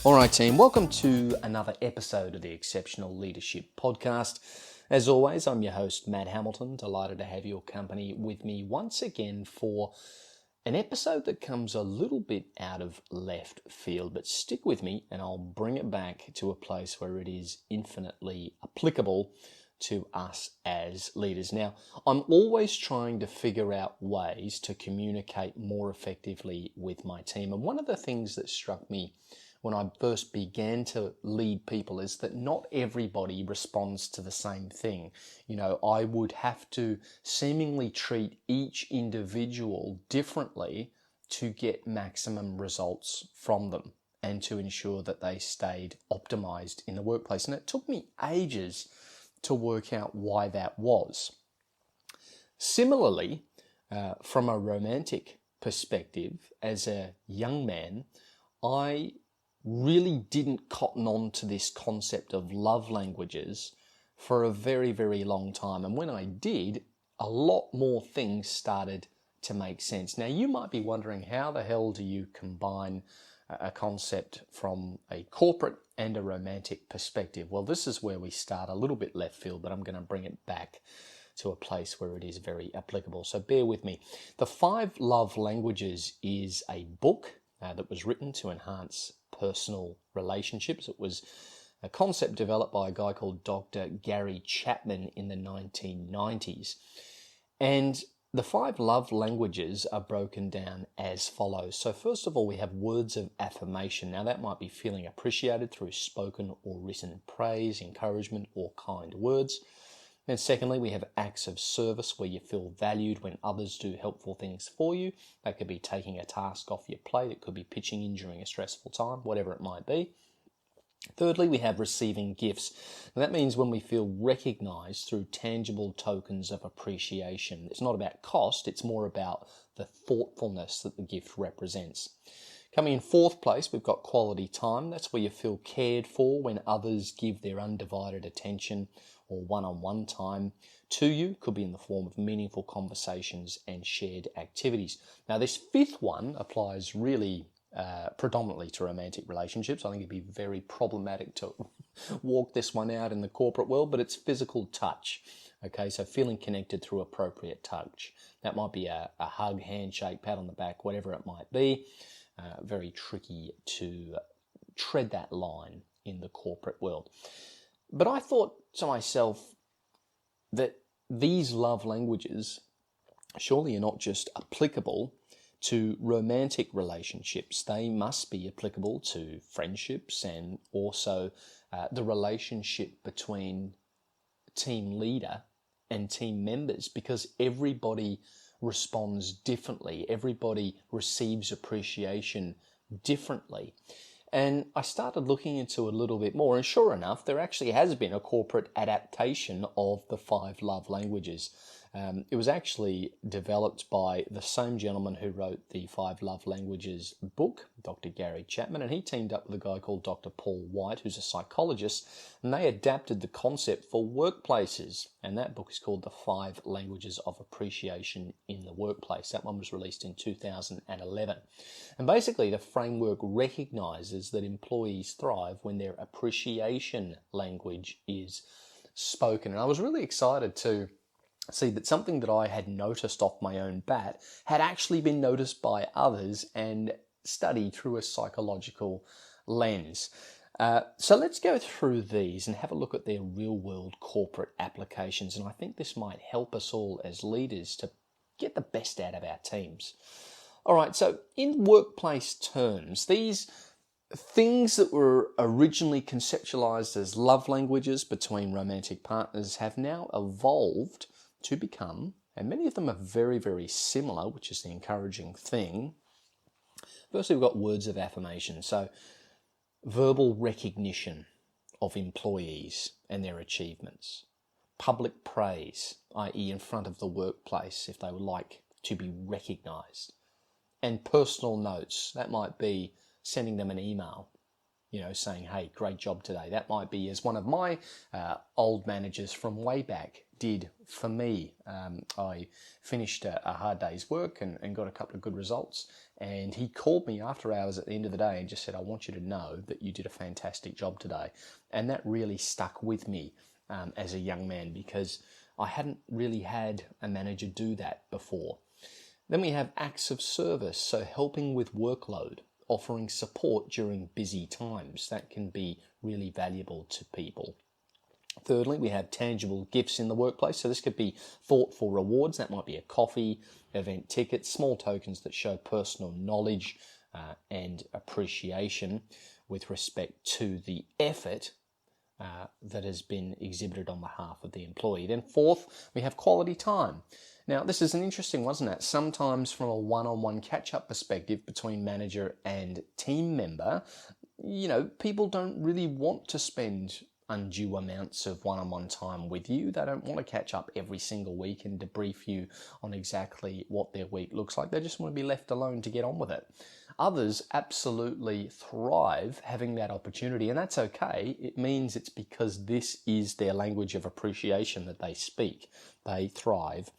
All right, team, welcome to another episode of the Exceptional Leadership Podcast. As always, I'm your host, Matt Hamilton. Delighted to have your company with me once again for an episode that comes a little bit out of left field, but stick with me and I'll bring it back to a place where it is infinitely applicable to us as leaders. Now, I'm always trying to figure out ways to communicate more effectively with my team. And one of the things that struck me when I first began to lead people is that not everybody responds to the same thing. You know, I would have to seemingly treat each individual differently to get maximum results from them and to ensure that they stayed optimized in the workplace. And it took me ages to work out why that was. Similarly, from a romantic perspective, as a young man, I really didn't cotton on to this concept of love languages for a very, very long time. And when I did, a lot more things started to make sense. Now, you might be wondering, how the hell do you combine a concept from a corporate and a romantic perspective? Well, this is where we start a little bit left field, but I'm going to bring it back to a place where it is very applicable. So bear with me. The 5 Love Languages is a book that was written to enhance personal relationships. It was a concept developed by a guy called Dr. Gary Chapman in the 1990s. And the 5 love languages are broken down as follows. So first of all, we have words of affirmation. Now that might be feeling appreciated through spoken or written praise, encouragement, or kind words. And secondly, we have acts of service where you feel valued when others do helpful things for you. That could be taking a task off your plate. It could be pitching in during a stressful time, whatever it might be. Thirdly, we have receiving gifts. And that means when we feel recognized through tangible tokens of appreciation. It's not about cost, it's more about the thoughtfulness that the gift represents. Coming in 4th place, we've got quality time. That's where you feel cared for when others give their undivided attention or one-on-one time to you. Could be in the form of meaningful conversations and shared activities. Now, this 5th one applies really predominantly to romantic relationships. I think it'd be very problematic to walk this one out in the corporate world, but it's physical touch. Okay, so feeling connected through appropriate touch. That might be a hug, handshake, pat on the back, whatever it might be. Very tricky to tread that line in the corporate world. But I thought to myself that these love languages surely are not just applicable to romantic relationships. They must be applicable to friendships and also the relationship between team leader and team members, because everybody responds differently. Everybody receives appreciation differently. And I started looking into it a little bit more, and sure enough, there actually has been a corporate adaptation of the 5 love languages. It was actually developed by the same gentleman who wrote the 5 Love Languages book, Dr. Gary Chapman, and he teamed up with a guy called Dr. Paul White, who's a psychologist, and they adapted the concept for workplaces. And that book is called The 5 Languages of Appreciation in the Workplace. That one was released in 2011. And basically, the framework recognizes that employees thrive when their appreciation language is spoken. And I was really excited to see that something that I had noticed off my own bat had actually been noticed by others and studied through a psychological lens. So let's go through these and have a look at their real-world corporate applications. And I think this might help us all as leaders to get the best out of our teams. All right, so in workplace terms, these things that were originally conceptualized as love languages between romantic partners have now evolved to become, and many of them are very, very similar, which is the encouraging thing. Firstly, we've got words of affirmation. So verbal recognition of employees and their achievements. Public praise, i.e. in front of the workplace if they would like to be recognized. And personal notes, that might be sending them an email saying, hey, great job today. That might be as one of my old managers from way back did for me. I finished a hard day's work and got a couple of good results. And he called me after hours at the end of the day and just said, I want you to know that you did a fantastic job today. And that really stuck with me as a young man, because I hadn't really had a manager do that before. Then we have acts of service, so helping with workload, offering support during busy times. That can be really valuable to people. Thirdly, we have tangible gifts in the workplace. So this could be thoughtful rewards. That might be a coffee, event tickets, small tokens that show personal knowledge and appreciation with respect to the effort that has been exhibited on behalf of the employee. Then fourth, we have quality time. Now, this is an interesting one, isn't it? Sometimes from a one-on-one catch-up perspective between manager and team member, people don't really want to spend undue amounts of one-on-one time with you. They don't want to catch up every single week and debrief you on exactly what their week looks like. They just want to be left alone to get on with it. Others absolutely thrive having that opportunity, and that's okay. It means it's because this is their language of appreciation that they speak. They thrive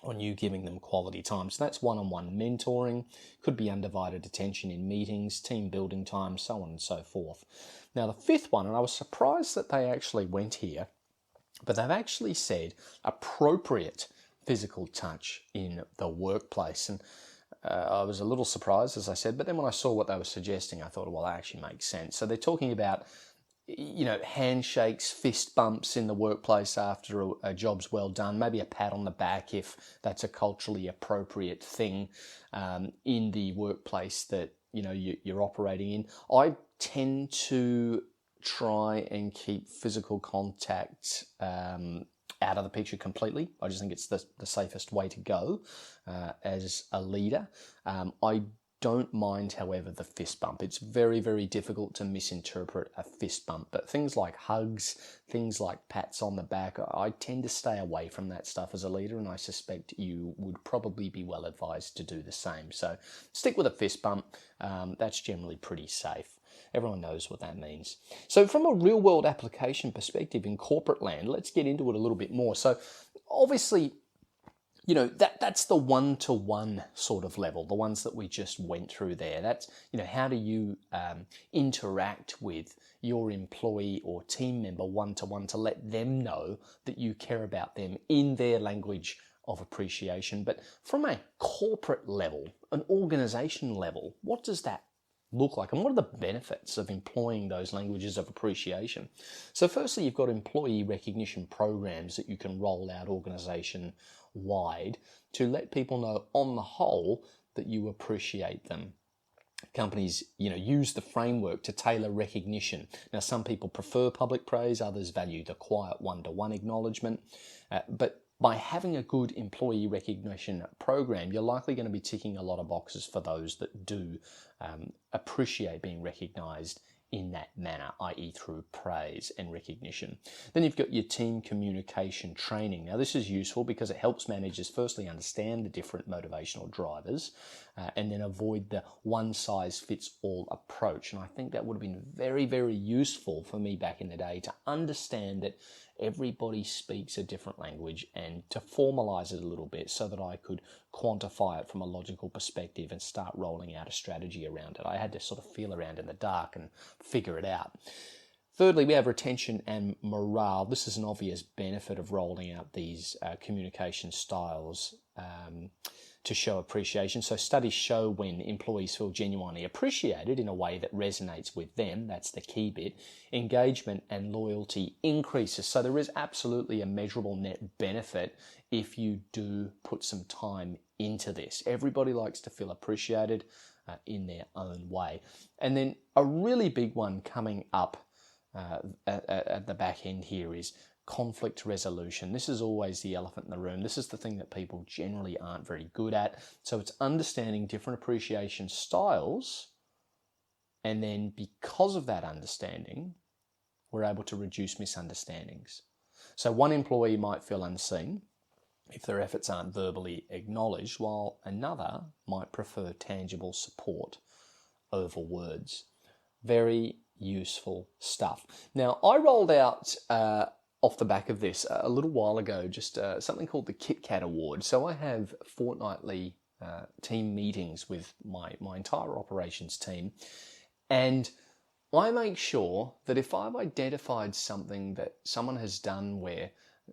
on you giving them quality time. So that's one-on-one mentoring, could be undivided attention in meetings, team building time, so on and so forth. Now the fifth one, and I was surprised that they actually went here, but they've actually said appropriate physical touch in the workplace. And I was a little surprised, as I said, but then when I saw what they were suggesting, I thought, well, that actually makes sense. So they're talking about handshakes, fist bumps in the workplace after a job's well done, maybe a pat on the back if that's a culturally appropriate thing in the workplace that you're operating in. I tend to try and keep physical contact out of the picture completely. I just think it's the safest way to go as a leader. I don't mind, however, the fist bump. It's very, very difficult to misinterpret a fist bump, but things like hugs, things like pats on the back, I tend to stay away from that stuff as a leader, and I suspect you would probably be well advised to do the same. So stick with a fist bump. That's generally pretty safe. Everyone knows what that means. So from a real world application perspective in corporate land, let's get into it a little bit more. So obviously, that's the one-to-one sort of level, the ones that we just went through there. That's, how do you interact with your employee or team member one-to-one to let them know that you care about them in their language of appreciation. But from a corporate level, an organization level, what does that look like, and what are the benefits of employing those languages of appreciation? So firstly, you've got employee recognition programs that you can roll out organization wide to let people know on the whole that you appreciate them. Companies, use the framework to tailor recognition. Now, some people prefer public praise, others value the quiet one-to-one acknowledgement, but by having a good employee recognition program, you're likely going to be ticking a lot of boxes for those that do appreciate being recognized in that manner, i.e. through praise and recognition. Then you've got your team communication training. Now this is useful because it helps managers firstly understand the different motivational drivers and then avoid the one-size-fits-all approach. And I think that would have been very, very useful for me back in the day to understand that everybody speaks a different language and to formalize it a little bit so that I could quantify it from a logical perspective and start rolling out a strategy around it. I had to sort of feel around in the dark and figure it out. Thirdly, we have retention and morale. This is an obvious benefit of rolling out these communication styles to show appreciation. So studies show when employees feel genuinely appreciated in a way that resonates with them, that's the key bit, engagement and loyalty increases. So there is absolutely a measurable net benefit if you do put some time into this. Everybody likes to feel appreciated in their own way. And then a really big one coming up at the back end here is conflict resolution. This is always the elephant in the room. This is the thing that people generally aren't very good at. So it's understanding different appreciation styles, and then because of that understanding, we're able to reduce misunderstandings. So one employee might feel unseen if their efforts aren't verbally acknowledged, while another might prefer tangible support over words. Very useful stuff. Now, I rolled out off the back of this a little while ago, just something called the Kit Kat Award. So I have fortnightly team meetings with my entire operations team, and I make sure that if I've identified something that someone has done where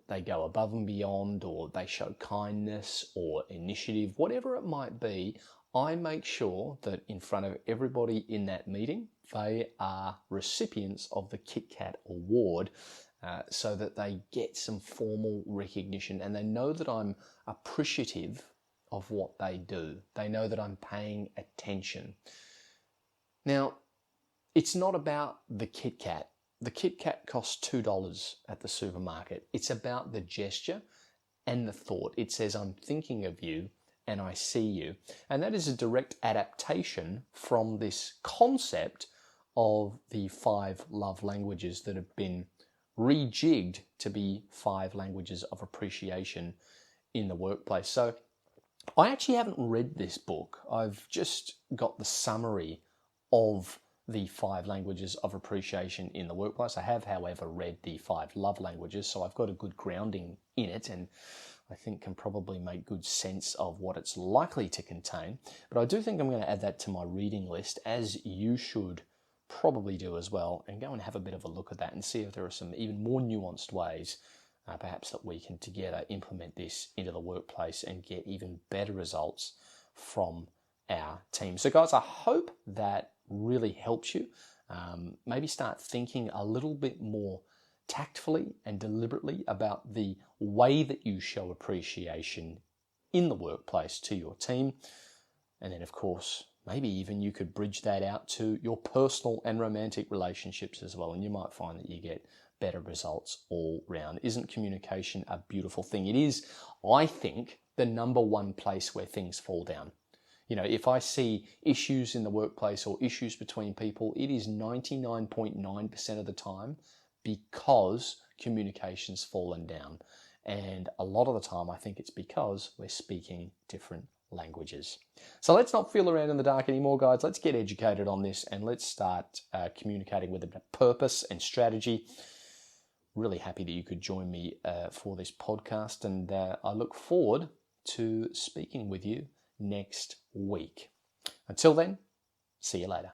they go above and beyond, or they show kindness or initiative, whatever it might be, I make sure that in front of everybody in that meeting, they are recipients of the Kit Kat Award, so that they get some formal recognition and they know that I'm appreciative of what they do. They know that I'm paying attention. Now, it's not about the Kit Kat. The Kit Kat costs $2 at the supermarket. It's about the gesture and the thought. It says, I'm thinking of you and I see you. And that is a direct adaptation from this concept of the 5 love languages that have been rejigged to be 5 languages of appreciation in the workplace. So I actually haven't read this book. I've just got the summary of the 5 languages of appreciation in the workplace. I have, however, read the 5 love languages, so I've got a good grounding in it, and I think can probably make good sense of what it's likely to contain. But I do think I'm going to add that to my reading list, as you should probably do as well, and go and have a bit of a look at that and see if there are some even more nuanced ways perhaps that we can together implement this into the workplace and get even better results from our team. So guys, I hope that really helps you. Maybe start thinking a little bit more tactfully and deliberately about the way that you show appreciation in the workplace to your team. And then, of course, maybe even you could bridge that out to your personal and romantic relationships as well. And you might find that you get better results all round. Isn't communication a beautiful thing? It is, I think, the number one place where things fall down. You know, if I see issues in the workplace or issues between people, it is 99.9% of the time because communication's fallen down. And a lot of the time, I think it's because we're speaking different languages. So let's not feel around in the dark anymore, guys. Let's get educated on this and let's start communicating with a bit of purpose and strategy. Really happy that you could join me for this podcast, and I look forward to speaking with you next week. Until then, see you later.